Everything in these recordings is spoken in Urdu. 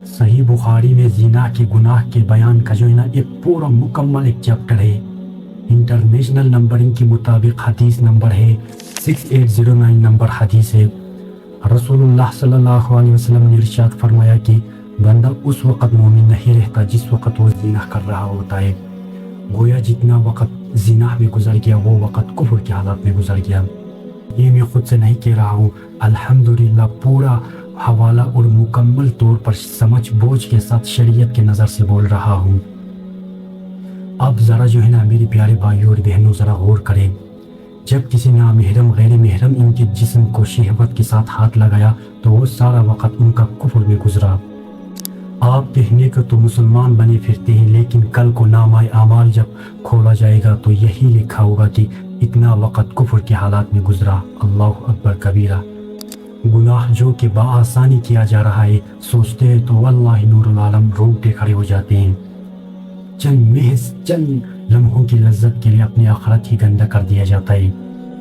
صحیح بخاری میں زنا کے گناہ کے بیان کا جو ہے نا ایک پورا مکمل ایک چیپٹر ہے۔ انٹرنیشنل نمبرنگ کے مطابق حدیث نمبر ہے 6809 نمبر حدیث ہے۔ رسول اللہ صلی اللہ علیہ وسلم نے ارشاد فرمایا کہ بندہ اس وقت مومن نہیں رہتا جس وقت وہ زنا کر رہا ہوتا ہے۔ گویا جتنا وقت زنا میں گزر گیا وہ وقت کفر کی حالت میں گزر گیا۔ یہ میں خود سے نہیں کہہ رہا ہوں، الحمدللہ پورا حوالہ اور مکمل طور پر سمجھ بوجھ کے ساتھ شریعت کے نظر سے بول رہا ہوں۔ اب ذرا جو ہے نا میرے پیارے بھائیوں اور بہنوں ذرا غور کریں، جب کسی نامحرم غیر محرم ان کے جسم کو شہوت کے ساتھ ہاتھ لگایا تو وہ سارا وقت ان کا کفر میں گزرا۔ آپ کہنے کو تو مسلمان بنے پھرتے ہیں، لیکن کل کو نامہ اعمال جب کھولا جائے گا تو یہی لکھا ہوگا کہ اتنا وقت کفر کے حالات میں گزرا۔ اللہ اکبر کبیرہ۔ گناہ جو کہ بآسانی کیا جا رہا ہے، سوچتے ہیں تو واللہ نور العالم روٹے کھڑے ہو جاتے ہیں۔ چند لمحوں کی لذت کے لیے اپنی آخرت ہی گندہ کر دیا جاتا ہے،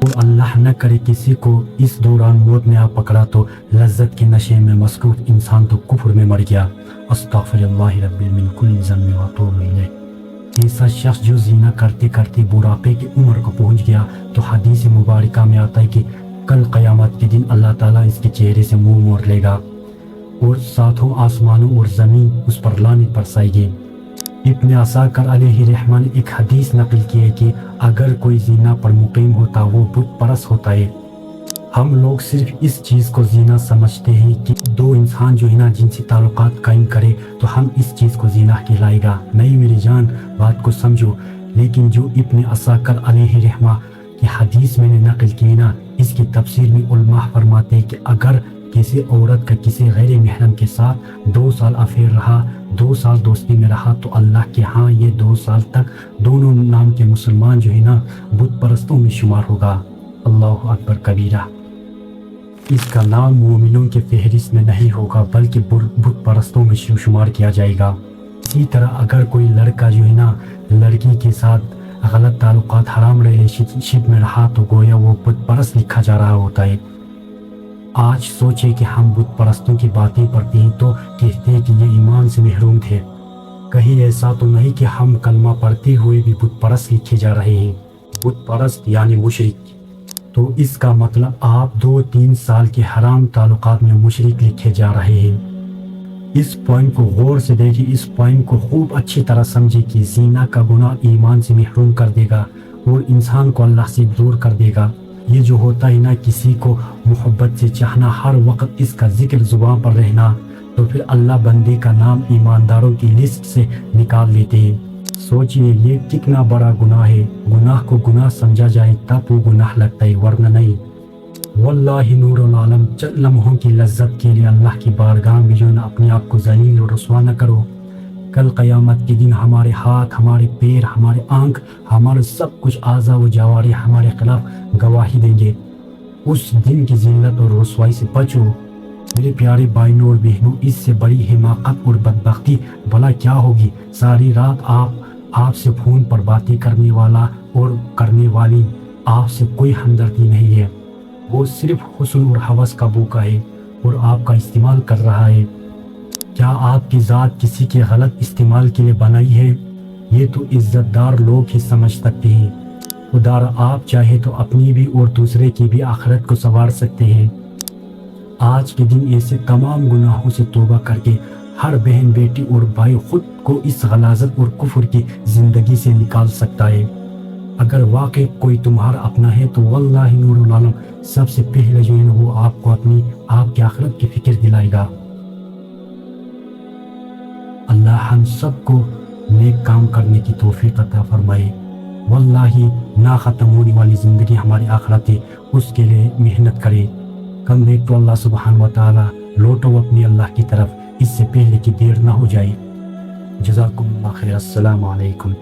اور اللہ نہ کرے کسی کو اس دوران موت نے آ پکڑا تو لذت کے نشے میں مسکوت انسان تو کفر میں مر گیا۔ استغفر اللہ ربی من کل ذنب واتوب الیہ۔ ایسا شخص جو زنا کرتے کرتے بڑھاپے کی عمر کو پہنچ گیا تو حدیث مبارکہ میں آتا ہے کہ کل قیامت کے دن اللہ تعالیٰ اس کے چہرے سے منہ موڑ لے گا اور ساتھوں آسمانوں اور زمین اس پر لعنت برسائے گی۔ ابن عساکر علیہ رحمہ نے ایک حدیث نقل کی ہے کہ اگر کوئی زنا پر مقیم ہوتا وہ بت پرست ہوتا ہے۔ ہم لوگ صرف اس چیز کو زنا سمجھتے ہیں کہ دو انسان جو ہے نا جنسی تعلقات قائم کرے تو ہم اس چیز کو زنا کہلائے گا۔ نہیں میری جان، بات کو سمجھو۔ لیکن جو ابن عساکر علیہ رحمہ کی حدیث میں نے نقل کی نا، اس کی تفسیر میں علماء فرماتے ہیں کہ اگر کسی عورت کا کسی غیر محرم کے ساتھ 2 سال افیئر رہا، 2 سال دوستی میں رہا، تو اللہ کے ہاں یہ 2 سال تک دونوں نام کے مسلمان جو ہے نا بت پرستوں میں شمار ہوگا۔ اللہ اکبر کبیرہ۔ اس کا نام مومنوں کے فہرست میں نہیں ہوگا بلکہ بت پرستوں میں شمار کیا جائے گا۔ اسی طرح اگر کوئی لڑکا جو ہے نا لڑکی کے ساتھ غلط تعلقات حرام ریلیشن شپ میں رہا تو گویا وہ بت پرست لکھا جا رہا ہوتا ہے۔ آج سوچے کہ ہم بت پرستوں کی باتیں پڑھتے ہیں تو کہتے ہیں کہ یہ ایمان سے محروم تھے، کہیں ایسا تو نہیں کہ ہم کلمہ پڑھتے ہوئے بھی بت پرست لکھے جا رہے ہیں۔ بت پرست یعنی مشرک، تو اس کا مطلب آپ 2-3 سال کے حرام تعلقات میں مشرک لکھے جا رہے ہیں۔ اس پوائنٹ کو غور سے دیکھیں، اس پوائنٹ کو خوب اچھی طرح سمجھے کہ زنا کا گناہ ایمان سے محروم کر دے گا اور انسان کو اللہ سے دور کر دے گا۔ یہ جو ہوتا ہے نا کسی کو محبت سے چاہنا، ہر وقت اس کا ذکر زبان پر رہنا، تو پھر اللہ بندے کا نام ایمانداروں کی لسٹ سے نکال لیتے ہیں۔ سوچئے یہ کتنا بڑا گناہ ہے۔ گناہ کو گناہ سمجھا جائے تب وہ گناہ لگتا ہے، ورنہ نہیں۔ واللہ نور العالم، چند لمحوں کی لذت کے لیے اللہ کی بارگاہ میں جو نا اپنے آپ کو ذلیل و رسوا نہ کرو۔ کل قیامت کے دن ہمارے ہاتھ، ہمارے پیر، ہمارے آنکھ، ہمارے سب کچھ اعضاء و جوارح ہمارے خلاف گواہی دیں گے۔ اس دن کی ذلت اور رسوائی سے بچو میرے پیارے بھائیوں اور بہنوں۔ اس سے بڑی حماقت اور بدبختی بھلا کیا ہوگی؟ ساری رات آپ سے فون پر باتیں کرنے والا اور کرنے والی آپ سے کوئی ہمدردی نہیں ہے، وہ صرف حسن اور ہوس کا بھوکا ہے اور آپ کا استعمال کر رہا ہے۔ کیا آپ کی ذات کسی کے غلط استعمال کے لیے بنائی ہے؟ یہ تو عزت دار لوگ ہی سمجھ سکتے ہیں۔ خدا را آپ چاہے تو اپنی بھی اور دوسرے کی بھی آخرت کو سنوار سکتے ہیں۔ آج کے دن ایسے تمام گناہوں سے توبہ کر کے ہر بہن، بیٹی اور بھائی خود کو اس غلاظت اور کفر کی زندگی سے نکال سکتا ہے۔ اگر واقعی کوئی تمہارا اپنا ہے تو واللہ نور العالم سب سے پہلے جو ہے وہ آپ کو آپ کی آخرت کی فکر دلائے گا۔ اللہ ہم سب کو نیک کام کرنے کی توفیق عطا فرمائے۔ واللہ نہ ختم ہونے والی زندگی ہماری آخرت ہے، اس کے لیے محنت کرے۔ کم دیکھ تو اللہ سبحانہ و تعالی، لوٹو اپنی اللہ کی طرف، اس سے پہلے کہ دیر نہ ہو جائے۔ جزاکم اللہ خیر۔ السلام علیکم۔